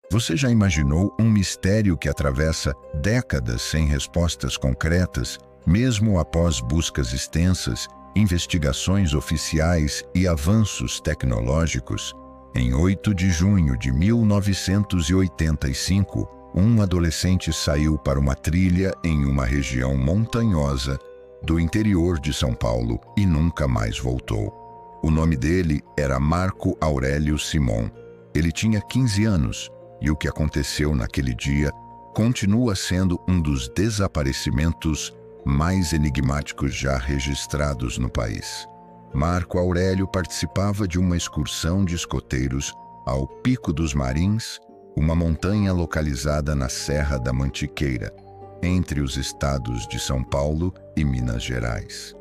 Você já imaginou um mistério que atravessa décadas sem respostas concretas, mesmo após buscas extensas, investigações oficiais e avanços tecnológicos? Em 8 de junho de 1985, um adolescente saiu para uma trilha em uma região montanhosa do interior de São Paulo e nunca mais voltou. O nome dele era Marco Aurélio Simon. Ele tinha 15 anos e o que aconteceu naquele dia continua sendo um dos desaparecimentos mais enigmáticos já registrados no país. Marco Aurélio participava de uma excursão de escoteiros ao Pico dos Marins, uma montanha localizada na Serra da Mantiqueira, entre os estados de São Paulo e Minas Gerais.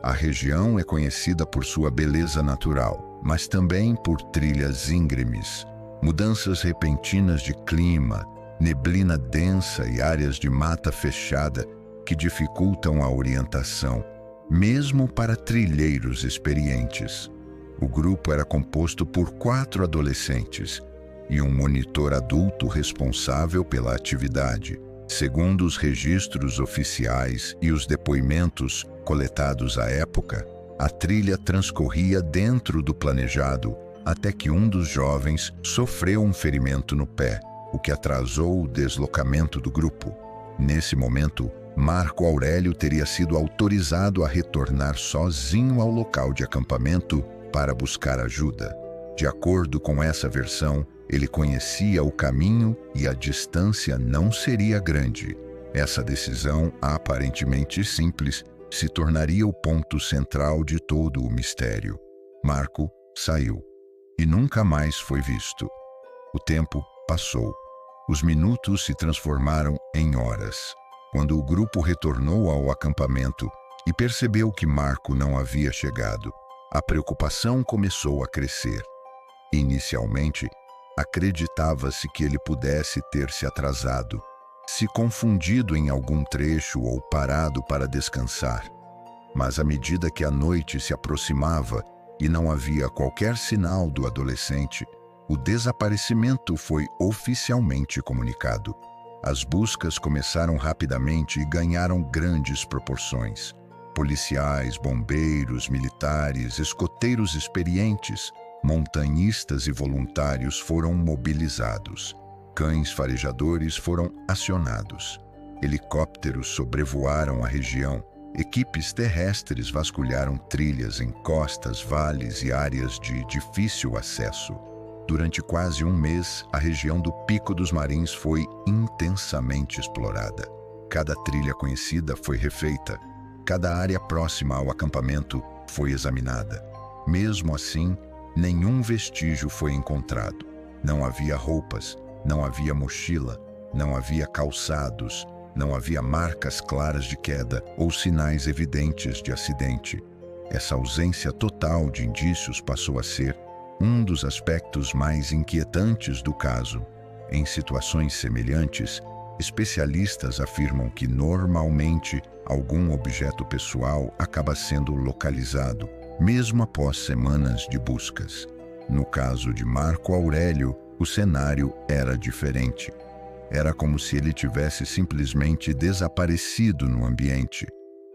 A região é conhecida por sua beleza natural, mas também por trilhas íngremes, mudanças repentinas de clima, neblina densa e áreas de mata fechada que dificultam a orientação, mesmo para trilheiros experientes. O grupo era composto por 4 adolescentes e um monitor adulto responsável pela atividade. Segundo os registros oficiais e os depoimentos coletados à época, a trilha transcorria dentro do planejado até que um dos jovens sofreu um ferimento no pé, o que atrasou o deslocamento do grupo. Nesse momento, Marco Aurélio teria sido autorizado a retornar sozinho ao local de acampamento para buscar ajuda. De acordo com essa versão, ele conhecia o caminho e a distância não seria grande. Essa decisão, aparentemente simples, se tornaria o ponto central de todo o mistério. Marco saiu e nunca mais foi visto. O tempo passou. Os minutos se transformaram em horas. Quando o grupo retornou ao acampamento e percebeu que Marco não havia chegado, a preocupação começou a crescer. Inicialmente, acreditava-se que ele pudesse ter se atrasado, se confundido em algum trecho ou parado para descansar. Mas à medida que a noite se aproximava e não havia qualquer sinal do adolescente, o desaparecimento foi oficialmente comunicado. As buscas começaram rapidamente e ganharam grandes proporções. Policiais, bombeiros, militares, escoteiros experientes, montanhistas e voluntários foram mobilizados. Cães farejadores foram acionados. Helicópteros sobrevoaram a região. Equipes terrestres vasculharam trilhas em costas, vales e áreas de difícil acesso. Durante quase um mês, a região do Pico dos Marins foi intensamente explorada. Cada trilha conhecida foi refeita. Cada área próxima ao acampamento foi examinada. Mesmo assim, nenhum vestígio foi encontrado. Não havia roupas, não havia mochila, não havia calçados, não havia marcas claras de queda ou sinais evidentes de acidente. Essa ausência total de indícios passou a ser um dos aspectos mais inquietantes do caso. Em situações semelhantes, especialistas afirmam que normalmente algum objeto pessoal acaba sendo localizado, mesmo após semanas de buscas. No caso de Marco Aurélio, o cenário era diferente. Era como se ele tivesse simplesmente desaparecido no ambiente.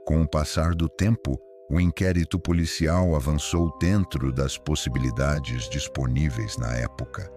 Com o passar do tempo, o inquérito policial avançou dentro das possibilidades disponíveis na época.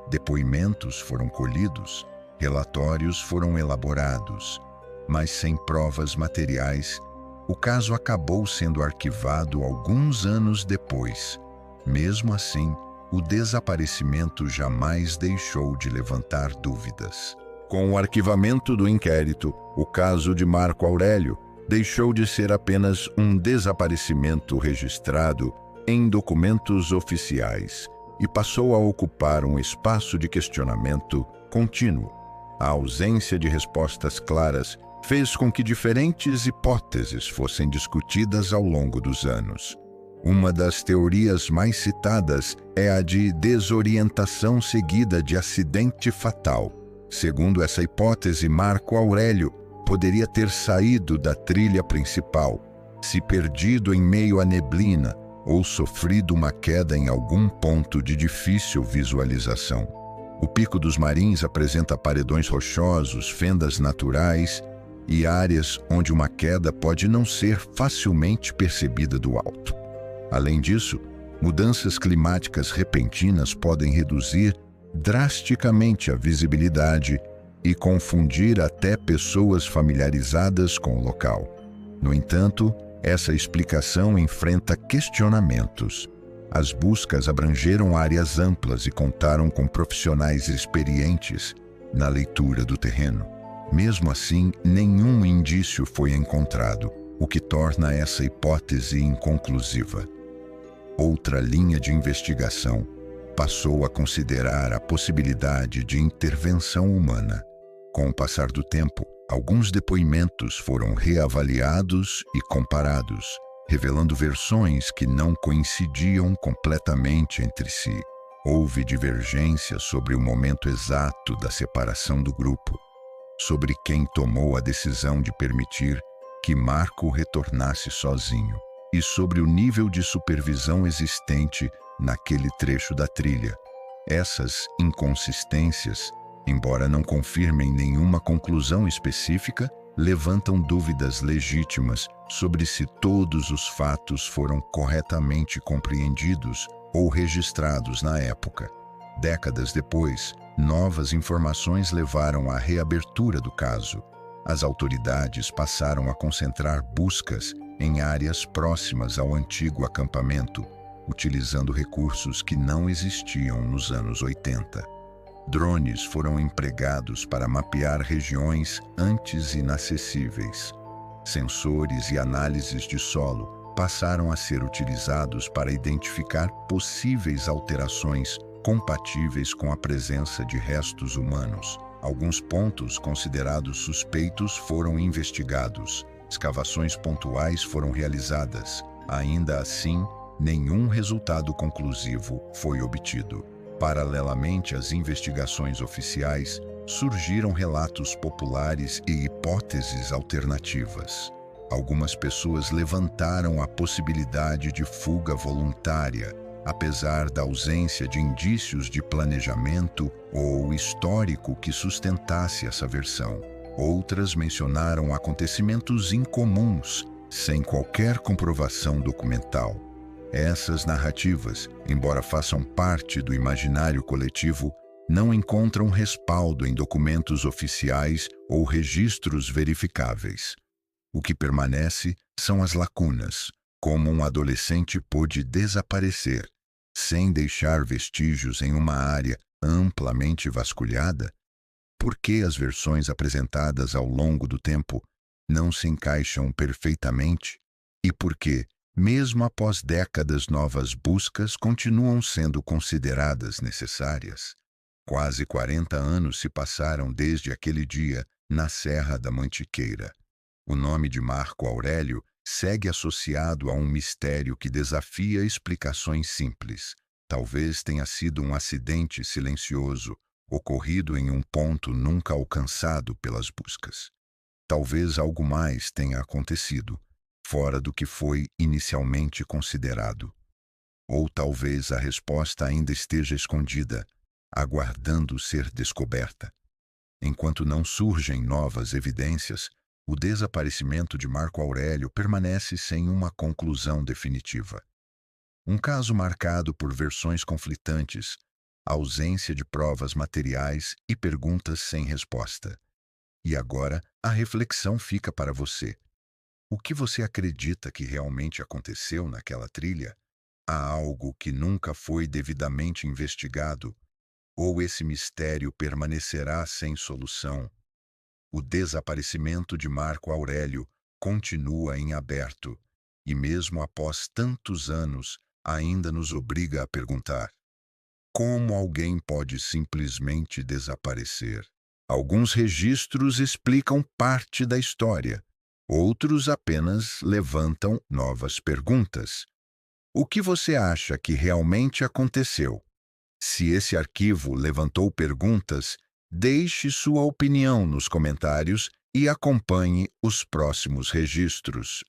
Depoimentos foram colhidos, relatórios foram elaborados, mas sem provas materiais, o caso acabou sendo arquivado alguns anos depois. Mesmo assim, o desaparecimento jamais deixou de levantar dúvidas. Com o arquivamento do inquérito, o caso de Marco Aurélio deixou de ser apenas um desaparecimento registrado em documentos oficiais e passou a ocupar um espaço de questionamento contínuo. A ausência de respostas claras fez com que diferentes hipóteses fossem discutidas ao longo dos anos. Uma das teorias mais citadas é a de desorientação seguida de acidente fatal. Segundo essa hipótese, Marco Aurélio poderia ter saído da trilha principal, se perdido em meio à neblina ou sofrido uma queda em algum ponto de difícil visualização. O Pico dos Marins apresenta paredões rochosos, fendas naturais e áreas onde uma queda pode não ser facilmente percebida do alto. Além disso, mudanças climáticas repentinas podem reduzir drasticamente a visibilidade e confundir até pessoas familiarizadas com o local. No entanto, essa explicação enfrenta questionamentos. As buscas abrangeram áreas amplas e contaram com profissionais experientes na leitura do terreno. Mesmo assim, nenhum indício foi encontrado, o que torna essa hipótese inconclusiva. Outra linha de investigação passou a considerar a possibilidade de intervenção humana. Com o passar do tempo, alguns depoimentos foram reavaliados e comparados, revelando versões que não coincidiam completamente entre si. Houve divergência sobre o momento exato da separação do grupo, sobre quem tomou a decisão de permitir que Marco retornasse sozinho e sobre o nível de supervisão existente naquele trecho da trilha. Essas inconsistências, embora não confirmem nenhuma conclusão específica, levantam dúvidas legítimas sobre se todos os fatos foram corretamente compreendidos ou registrados na época. Décadas depois, novas informações levaram à reabertura do caso. As autoridades passaram a concentrar buscas em áreas próximas ao antigo acampamento, utilizando recursos que não existiam nos anos 80. Drones foram empregados para mapear regiões antes inacessíveis. Sensores e análises de solo passaram a ser utilizados para identificar possíveis alterações compatíveis com a presença de restos humanos. Alguns pontos considerados suspeitos foram investigados. Escavações pontuais foram realizadas. Ainda assim, nenhum resultado conclusivo foi obtido. Paralelamente às investigações oficiais, surgiram relatos populares e hipóteses alternativas. Algumas pessoas levantaram a possibilidade de fuga voluntária, apesar da ausência de indícios de planejamento ou histórico que sustentasse essa versão. Outras mencionaram acontecimentos incomuns, sem qualquer comprovação documental. Essas narrativas, embora façam parte do imaginário coletivo, não encontram respaldo em documentos oficiais ou registros verificáveis. O que permanece são as lacunas, como um adolescente pôde desaparecer, sem deixar vestígios em uma área amplamente vasculhada. Por que as versões apresentadas ao longo do tempo não se encaixam perfeitamente? E por que, mesmo após décadas, novas buscas continuam sendo consideradas necessárias? Quase 40 anos se passaram desde aquele dia na Serra da Mantiqueira. O nome de Marco Aurélio segue associado a um mistério que desafia explicações simples. Talvez tenha sido um acidente silencioso, ocorrido em um ponto nunca alcançado pelas buscas. Talvez algo mais tenha acontecido, fora do que foi inicialmente considerado. Ou talvez a resposta ainda esteja escondida, aguardando ser descoberta. Enquanto não surgem novas evidências, o desaparecimento de Marco Aurélio permanece sem uma conclusão definitiva. Um caso marcado por versões conflitantes, ausência de provas materiais e perguntas sem resposta. E agora, a reflexão fica para você. O que você acredita que realmente aconteceu naquela trilha? Há algo que nunca foi devidamente investigado? Ou esse mistério permanecerá sem solução? O desaparecimento de Marco Aurélio continua em aberto, e mesmo após tantos anos, ainda nos obriga a perguntar: como alguém pode simplesmente desaparecer? Alguns registros explicam parte da história, outros apenas levantam novas perguntas. O que você acha que realmente aconteceu? Se esse arquivo levantou perguntas, deixe sua opinião nos comentários e acompanhe os próximos registros.